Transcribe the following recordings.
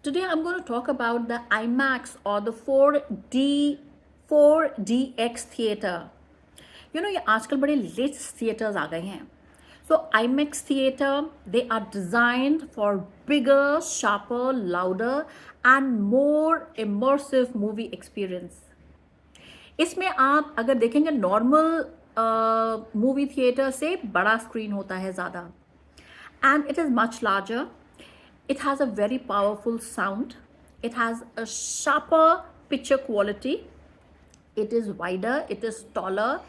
Today I'm going to talk about the IMAX or the 4DX theater. ये आजकल बड़े latest theatres आ गए हैं. So IMAX theater, they are designed for bigger, sharper, louder and more immersive movie experience. इसमें आप अगर देखेंगे normal movie theatre से बड़ा स्क्रीन होता है ज़्यादा, and it is much larger. It has a very powerful sound. It has a sharper picture quality. It is wider. It is taller.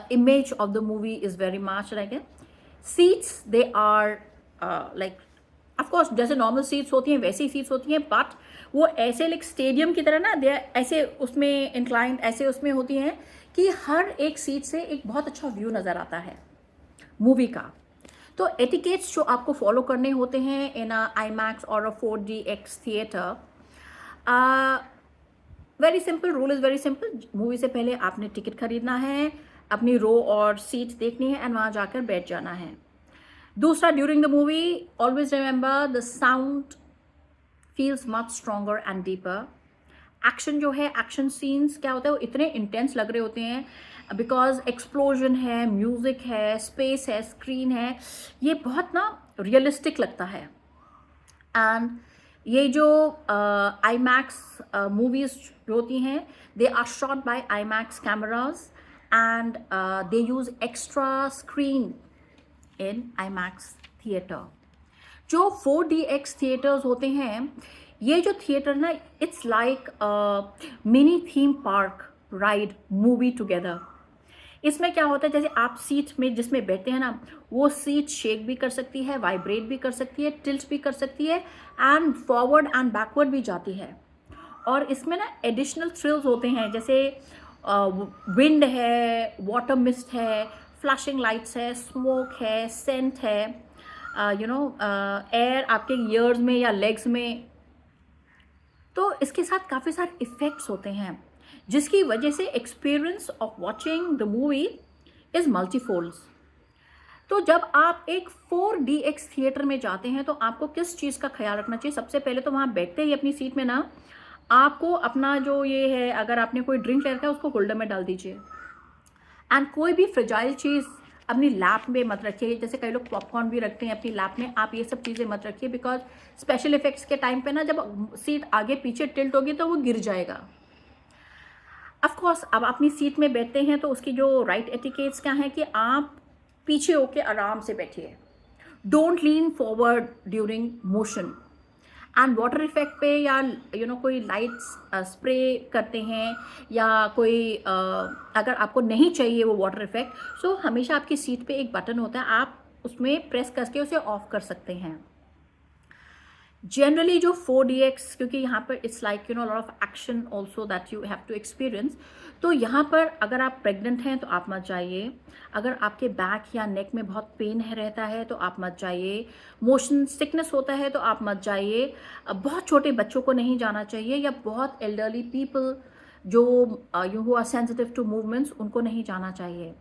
Image of the movie is very much like it. Seats, they are like, of course जैसे normal seats होती हैं वैसी seats होती हैं, but वो ऐसे like stadium की तरह ना दे ऐसे उसमें इंक्लाइंड ऐसे उसमें होती हैं कि हर एक सीट से एक बहुत अच्छा व्यू नज़र आता है मूवी का. तो एटिकेट्स जो आपको फॉलो करने होते हैं इन IMAX और 4DX theatre, very simple. Rule is very simple. Movie से पहले आपने टिकट खरीदना है, अपनी रो और सीट देखनी है एंड वहाँ जाकर बैठ जाना है. दूसरा, during the movie always remember the sound feels much stronger and deeper. Action जो है, एक्शन सीन्स क्या होता है, वो इतने इंटेंस लग रहे होते हैं बिकॉज एक्सप्लोजन है, म्यूज़िक है, स्पेस है, स्क्रीन है. ये बहुत ना रियलिस्टिक लगता है. एंड ये जो IMAX मूवीज़ जो होती हैं, they are shot by IMAX cameras and they use extra screen in IMAX theatre. जो 4DX थिएटर्स होते हैं, ये जो थिएटर ना, it's like mini theme park ride movie together. इसमें क्या होता है, जैसे आप सीट में जिसमें बैठते हैं ना, वो सीट शेक भी कर सकती है, वाइब्रेट भी कर सकती है, टिल्ट भी कर सकती है एंड फॉरवर्ड एंड बैकवर्ड भी जाती है. और इसमें ना एडिशनल थ्रिल्स होते हैं, जैसे विंड है, वाटर मिस्ट है, फ्लैशिंग लाइट्स है, स्मोक है, सेंट है, एयर आपके ईयर्स में या लेग्स में. तो इसके साथ काफ़ी सारे इफ़ेक्ट्स होते हैं जिसकी वजह से experience of watching the movie is multifolds. तो जब आप एक 4DX थिएटर में जाते हैं तो आपको किस चीज़ का ख्याल रखना चाहिए. सबसे पहले तो वहाँ बैठते ही अपनी सीट में ना, आपको अपना जो ये है, अगर आपने कोई ड्रिंक ले रखा है उसको होल्डर में डाल दीजिए. एंड कोई भी फ्रेजाइल चीज़ अपनी लैप में मत रखिए. जैसे कई लोग पॉपकॉर्न भी रखते हैं अपनी लैप में, आप ये सब चीज़ें मत रखिए बिकॉज स्पेशल इफेक्ट्स के टाइम पे ना जब सीट आगे पीछे टिल्ट होगी तो वो गिर जाएगा. ऑफ कोर्स अब अपनी सीट में बैठते हैं तो उसकी जो राइट एटिकेट्स क्या है कि आप पीछे होके आराम से बैठिए. Don't lean forward during motion. And water effect पे या कोई लाइट्स स्प्रे करते हैं या कोई अगर आपको नहीं चाहिए वो वाटर इफेक्ट, सो हमेशा आपकी सीट पे एक बटन होता है, आप उसमें प्रेस करके उसे ऑफ कर सकते हैं. जनरली जो 4DX, क्योंकि यहाँ पर it's like lot of action also that you have to experience, तो यहाँ पर अगर आप प्रेग्नेंट हैं तो आप मत जाइए. अगर आपके बैक या नेक में बहुत पेन है रहता है तो आप मत जाइए. मोशन सिकनेस होता है तो आप मत जाइए. बहुत छोटे बच्चों को नहीं जाना चाहिए, या बहुत एल्डरली पीपल जो who are sensitive to movements, उनको नहीं जाना चाहिए.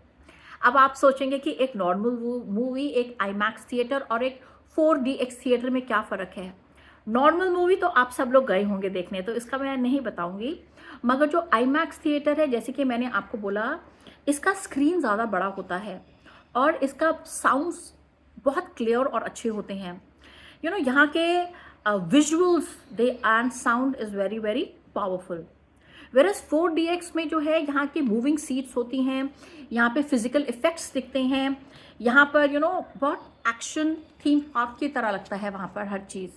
अब आप सोचेंगे कि एक नॉर्मल मूवी, एक IMAX थिएटर और एक 4DX थिएटर में क्या फ़र्क है. नॉर्मल मूवी तो आप सब लोग गए होंगे देखने, तो इसका मैं नहीं बताऊंगी. मगर जो IMAX थिएटर है, जैसे कि मैंने आपको बोला, इसका स्क्रीन ज़्यादा बड़ा होता है और इसका साउंड्स बहुत क्लियर और अच्छे होते हैं. यहाँ के visuals they and sound is very very powerful. Versus 4DX में जो है, यहाँ की मूविंग सीट्स होती हैं, यहाँ पे फिजिकल इफेक्ट्स दिखते हैं, यहाँ पर बहुत एक्शन थीम पार्क की तरह लगता है वहाँ पर हर चीज़.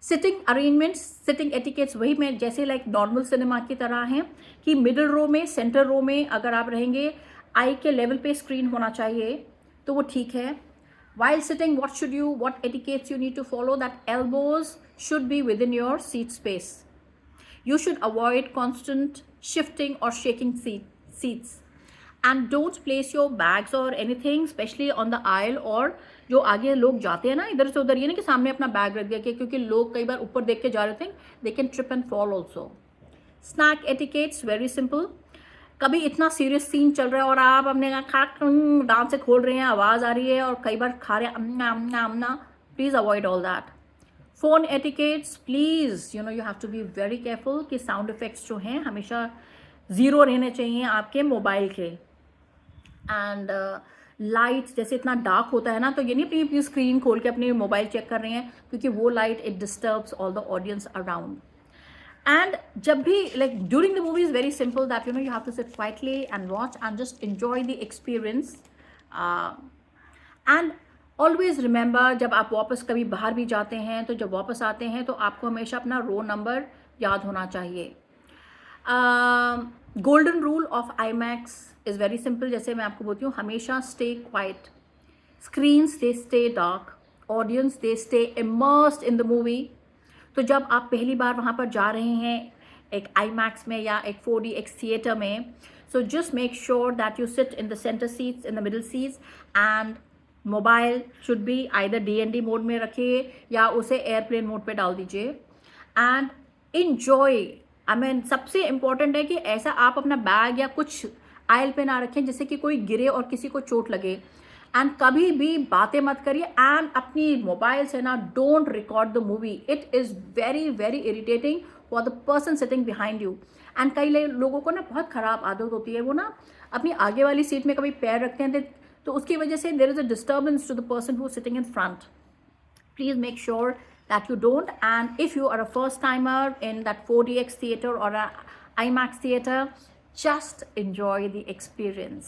सिटिंग अरेंजमेंट्स, सिटिंग एटिकेट्स वही में जैसे लाइक नॉर्मल सिनेमा की तरह हैं कि मिडिल रो में, सेंटर रो में अगर आप रहेंगे, आई के लेवल पे स्क्रीन होना चाहिए तो वो ठीक है. While sitting, what etiquettes you need to follow, that elbows should be within your seat space. You should avoid constant shifting or shaking seats. And don't place your bags or anything, especially on the aisle, और जो आगे लोग जाते हैं ना इधर से उधर, ये ना कि सामने अपना बैग रख दिया, क्योंकि लोग कई बार ऊपर देख के जा रहे थे, they can trip and fall also. Snack etiquettes very simple. कभी इतना सीरियस सीन चल रहा है और आप अपने दांत से खोल रहे हैं, आवाज़ आ रही है और कई बार खा रहे हैं, Amna Amna Amna, please avoid all that. Phone etiquettes please you have to be very careful कि साउंड इफ़ेक्ट्स जो हैं हमेशा ज़ीरो रहने चाहिए आपके मोबाइल के। एंड लाइट जैसे इतना डार्क होता है ना, तो ये नहीं अपनी अपनी स्क्रीन खोल के अपनी मोबाइल चेक कर रहे हैं, क्योंकि वो light it disturbs all the audience around. And जब भी like during the movie is very simple that you have to sit quietly and watch and just enjoy the experience. And always remember, जब आप वापस कभी बाहर भी जाते हैं तो जब वापस आते हैं तो आपको हमेशा अपना रो नंबर याद होना चाहिए। Golden rule of IMAX is very simple, जैसे मैं आपको बोलती हूँ, हमेशा stay quiet, screens they stay dark, audience they stay immersed in the movie. तो जब आप पहली बार वहाँ पर जा रहे हैं एक IMAX में या एक 4DX थिएटर में, so just make sure that you sit in the centre seats, in the middle seats, and mobile should be either DND mode में रखिए या उसे एयरप्लेन मोड पे डाल दीजिए। एंड इन्जॉय, सबसे इम्पॉर्टेंट है कि ऐसा आप अपना बैग या कुछ आयल पे ना रखें जिससे कि कोई गिरे और किसी को चोट लगे। एंड कभी भी बातें मत करिए, एंड अपनी मोबाइल से ना don't record the movie, it is very very irritating for the person sitting behind you. And कई लोगों को ना बहुत ख़राब आदत होती है, वो ना अपनी आगे वाली सीट में कभी पैर रखते हैं तो उसकी वजह से there is a disturbance to the person who is sitting in front. Please make sure that you don't. And if you are a first timer in that 4DX theater or a IMAX theater, just enjoy the experience.